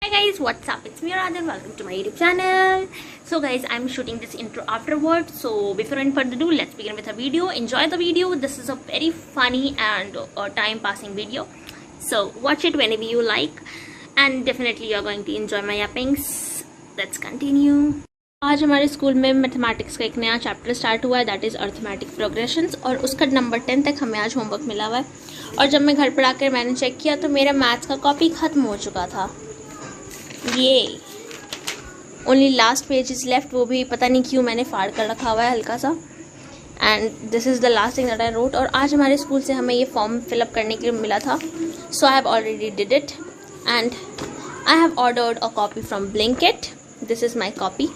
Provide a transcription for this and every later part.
Hi guys, what's up? It's me Radha and welcome to my YouTube channel. So guys, I'm shooting this intro afterwards. So before any further ado, let's begin with the video. Enjoy the video. This is a very funny and time passing video. So watch it whenever you like, and definitely you're going to enjoy my yappings. Let's continue. आज हमारे school में mathematics का एक नया chapter start हुआ है, that is arithmetic progressions, और उसका नंबर 10 तक हमें आज होमवर्क मिला हुआ है। और जब मैं घर पर आकर मैंने चेक किया तो मेरा मैथ्स का कॉपी ख़त्म हो चुका था। ये only last page is left, वो भी पता नहीं क्यों मैंने फाड़ कर रखा हुआ है हल्का सा। And this is the last thing that I wrote. और आज हमारे स्कूल से हमें ये फॉर्म फिलअप करने के लिए मिला था, so I have already did it and I have ordered a copy from Blinkit. This is my copy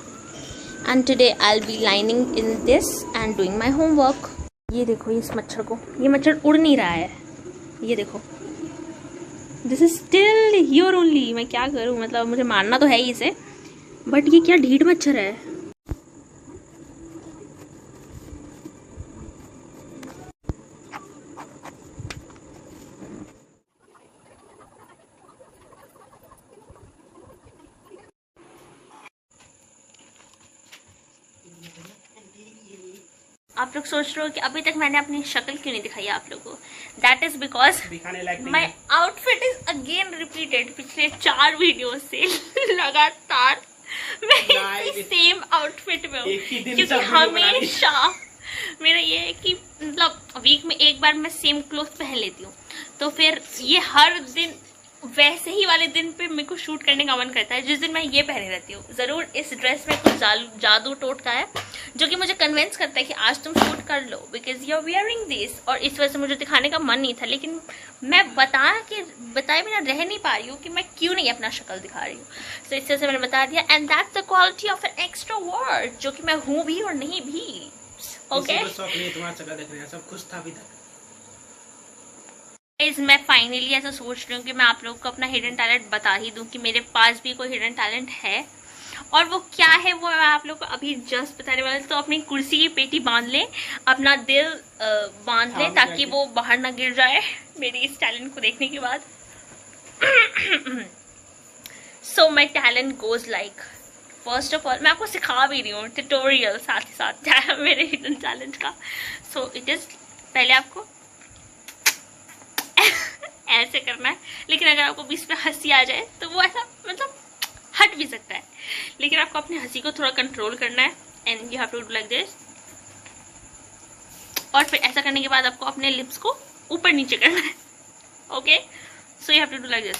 and today I'll be lining in this and doing my homework. ये देखो इस मच्छर को, ये मच्छर उड़ नहीं रहा है, ये देखो, this is still here only। मैं क्या करूँ, मतलब मुझे मारना तो है ही इसे, बट ये क्या ढीठ मच्छर है। आप लोग सोच रहे हो कि अभी तक मैंने अपनी शक्ल क्यों नहीं दिखाई आप लोगों को। That is because my outfit is again repeated. पिछले 4 वीडियो से लगातार मैं सेम आउटफिट में हूँ, क्योंकि हमेशा मेरा ये है कि मतलब वीक में एक बार मैं सेम क्लोथ पहन लेती हूँ, तो फिर ये हर दिन वैसे ही वाले दिन पे मेरे को शूट करने का मन करता है जिस दिन मैं ये पहने रहती हूँ। ज़रूर इस ड्रेस में कुछ जादू टोटका है जो कि मुझे कन्विंस करता है कि आज तुम शूट कर लो because you are wearing this, और इस वजह से मुझे दिखाने का मन नहीं था, लेकिन मैं बताए बिना रह नहीं पा रही हूँ कि मैं क्यों नहीं अपना शक्ल दिखा रही हूँ। तो इस वजह से मैंने बता दिया, and that's the quality of an extra word, जो कि मैं हूँ भी और नहीं भी। ओके, तुम्हारा शक्ल देखने का सब कुछ था अभी तक। मैं फाइनली ऐसा सोच रही हूँ कि मैं आप लोगों को अपना हिडन टैलेंट बता ही दूँ कि मेरे पास भी कोई हिडन टैलेंट है, और वो क्या है वो मैं आप लोगों को अभी जस्ट बताने वाला। तो अपनी कुर्सी की पेटी बांध लें, अपना दिल बांध लें ताकि वो बाहर ना गिर जाए मेरी इस टैलेंट को देखने के बाद। So my talent goes like, first of all मैं आपको सिखा भी रही हूँ ट्यूटोरियल साथ ही साथ मेरे हिडन टैलेंट का। सो इट इज, पहले आपको ऐसे करना है, लेकिन अगर आपको बीच में हंसी आ जाए तो वो ऐसा मतलब हट भी सकता है, लेकिन आपको अपनी हंसी को थोड़ा कंट्रोल करना है and you have to do like this. और फिर ऐसा करने के बाद आपको अपने लिप्स को ऊपर नीचे करना है। Okay, so you have to do like this.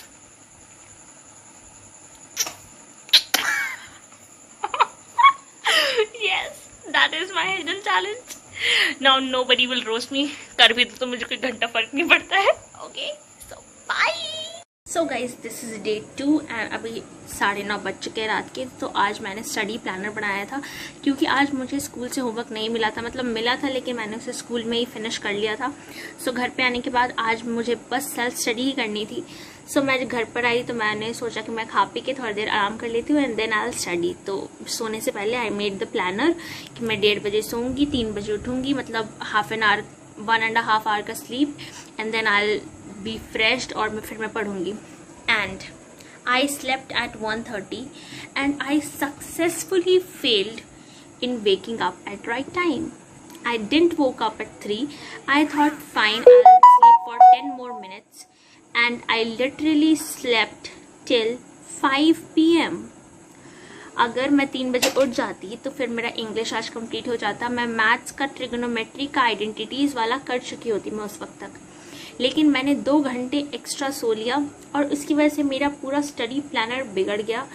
Yes, that is my hidden talent. Now nobody will roast me. कर भी तो मुझे कोई घंटा फर्क नहीं पड़ता है। Okay, so bye. So guys, this is day 2 and अभी 9:30 बज चुके हैं रात के। तो आज मैंने स्टडी प्लानर बनाया था, क्योंकि आज मुझे स्कूल से होमवर्क नहीं मिला था, मतलब मिला था लेकिन मैंने उसे स्कूल में ही फिनिश कर लिया था। सो घर पे आने के बाद आज मुझे बस सेल्फ स्टडी ही करनी थी। सो मैं घर पर आई तो मैंने सोचा कि मैं खा पी के थोड़ी देर आराम कर लेती हूँ and then I will study. तो सोने से पहले आई मेड द प्लानर कि मैं 1:30 बजे सोऊंगी, 3 बजे उठूंगी, मतलब हाफ एन आवर 1.5 आवर का sleep, and then I will be freshed और फिर मैं पढ़ूंगी। And I slept at 1:30 and I successfully failed in waking up at right time. I didn't woke up at 3. I thought fine, I'll sleep for 10 more minutes, and I literally slept till 5 PM. अगर मैं 3 बजे उठ जाती तो फिर मेरा English आज complete हो जाता। मैं मैथ्स का ट्रिग्नोमेट्री का आइडेंटिटीज वाला कर चुकी होती मैं उस वक्त तक, लेकिन मैंने 2 घंटे एक्स्ट्रा सो लिया और उसकी वजह से मेरा पूरा स्टडी प्लानर बिगड़ गया।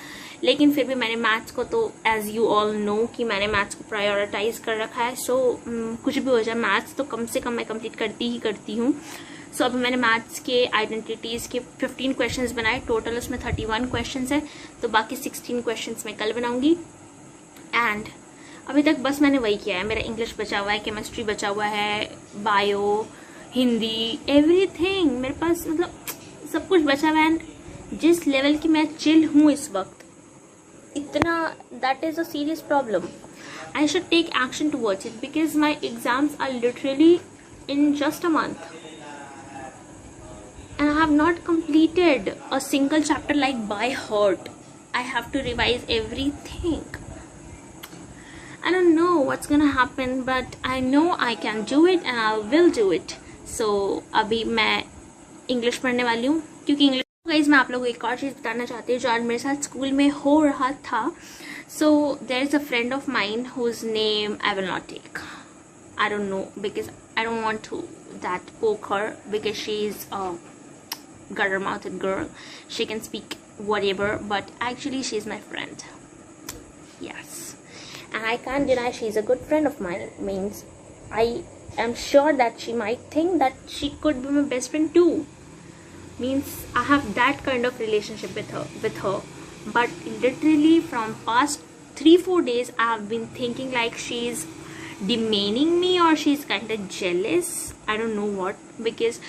लेकिन फिर भी मैंने मैथ्स को, तो एज यू ऑल नो कि मैंने मैथ्स को प्रायोरिटाइज कर रखा है। सो कुछ भी हो जाए मैथ्स तो कम से कम मैं कंप्लीट करती ही करती हूँ। सो अभी मैंने मैथ्स के आइडेंटिटीज़ के 15 क्वेश्चंस बनाए, टोटल उसमें 31 क्वेश्चंस है, तो बाकी 16 क्वेश्चंस मैं कल बनाऊंगी। एंड अभी तक बस मैंने वही किया है। मेरा इंग्लिश बचा हुआ है, केमिस्ट्री बचा हुआ है, बायो, हिंदी, एवरीथिंग मेरे पास, मतलब सब कुछ बचा हुआ है। जिस लेवल की मैं चिल हूँ इस वक्त, इतना, that is a serious problem. I should take action towards it because my exams are literally in just a month. and I have not completed a single chapter like by heart. I have to revise everything. I don't know what's gonna happen, but I know I can do it and I will do it. So अभी मैं English पढ़ने वाली हूँ, क्योंकि English guys मैं आप लोगों को एक और चीज़ बताना चाहती हूँ जो आज मेरे साथ स्कूल में हो रहा था. So there is a friend of mine whose name I will not take. I don't know, because I don't want to that poke her, because she is a gutter-mouthed girl. She can speak whatever, but actually she is my friend. Yes, and I can't deny she is a good friend of mine. Means I am sure that she might think that she could be my best friend too. Means I have that kind of relationship with her. But literally from past 3-4 days I have been thinking like she's demeaning me or she's kind of jealous. I don't know what, because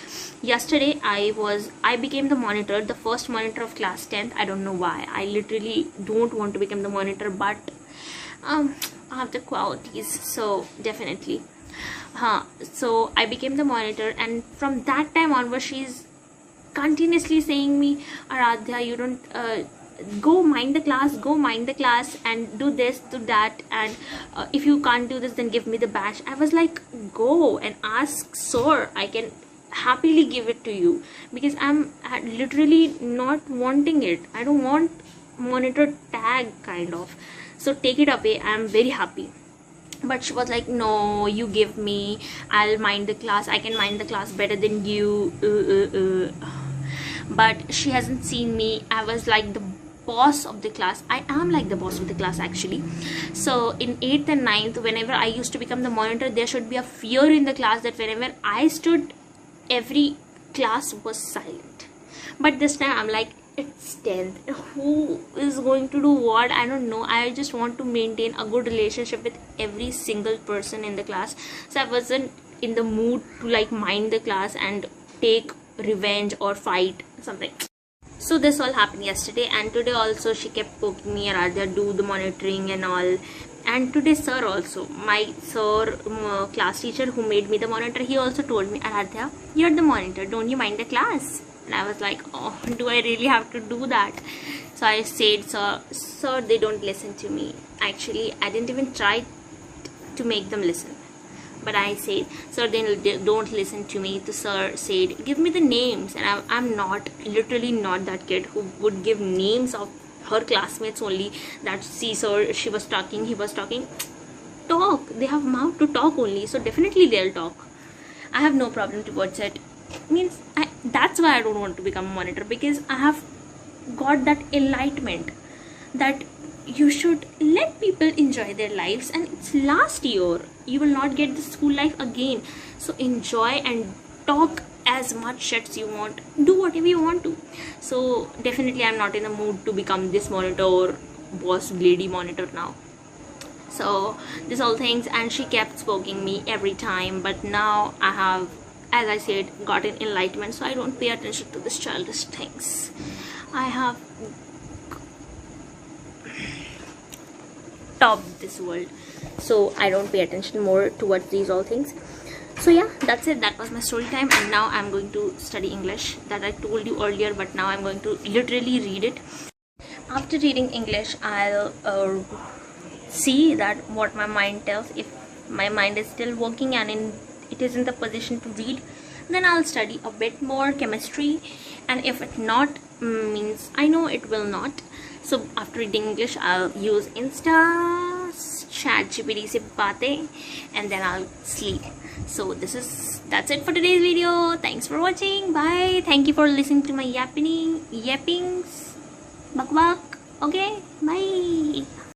yesterday I became the monitor, the first monitor of class 10th. I don't know why. I literally don't want to become the monitor, but I have the qualities, so definitely. So I became the monitor, and from that time onwards she's continuously saying me, Aradhya, you don't go mind the class and do this, do that, and if you can't do this then give me the badge. I was like, go and ask sir, I can happily give it to you, because I'm literally not wanting it. I don't want monitor tag kind of, so take it away. I'm very happy. But she was like, no, you give me, I'll mind the class, I can mind the class better than you. But she hasn't seen me. I was like the boss of the class. I am like the boss of the class actually. So in 8th and 9th, whenever I used to become the monitor, there should be a fear in the class that whenever I stood, every class was silent. But this time I'm like, it's 10th, who is going to do what? I don't know. I just want to maintain a good relationship with every single person in the class. So I wasn't in the mood to like mind the class and take revenge or fight something. So this all happened yesterday, and today also she kept poking me, Aradhya, do the monitoring and all. And today sir also, my sir, class teacher who made me the monitor, he also told me, Aradhya, you're the monitor, don't you mind the class? And I was like, oh, do I really have to do that? So I said, sir, they don't listen to me. Actually, I didn't even try to make them listen. But I said, sir, they don't listen to me. The sir said, give me the names. And I'm not, literally not that kid who would give names of her classmates only. That, see sir, she was talking, he was talking. Talk. They have mouth to talk only. So definitely they'll talk. I have no problem towards it. Means that's why I don't want to become a monitor, because I have got that enlightenment that you should let people enjoy their lives, and it's last year. You will not get the school life again. So enjoy and talk as much shit you want. Do whatever you want to. So definitely I'm not in the mood to become this monitor or boss lady monitor now. So this all things, and she kept poking me every time. But now I have, as I said, gotten enlightenment, so I don't pay attention to this childish things. I have topped this world, so I don't pay attention more towards these all things. So yeah, that's it. That was my story time, and now I'm going to study English, that I told you earlier, but now I'm going to literally read it. After reading English, I'll see that what my mind tells. If my mind is still working and it is in the position to read, then I'll study a bit more chemistry, and if it not, means I know it will not. So after reading English, I'll use Insta, ChatGPT se baatein, and then I'll sleep. So that's it for today's video. Thanks for watching. Bye. Thank you for listening to my yappings, bak. Okay, bye.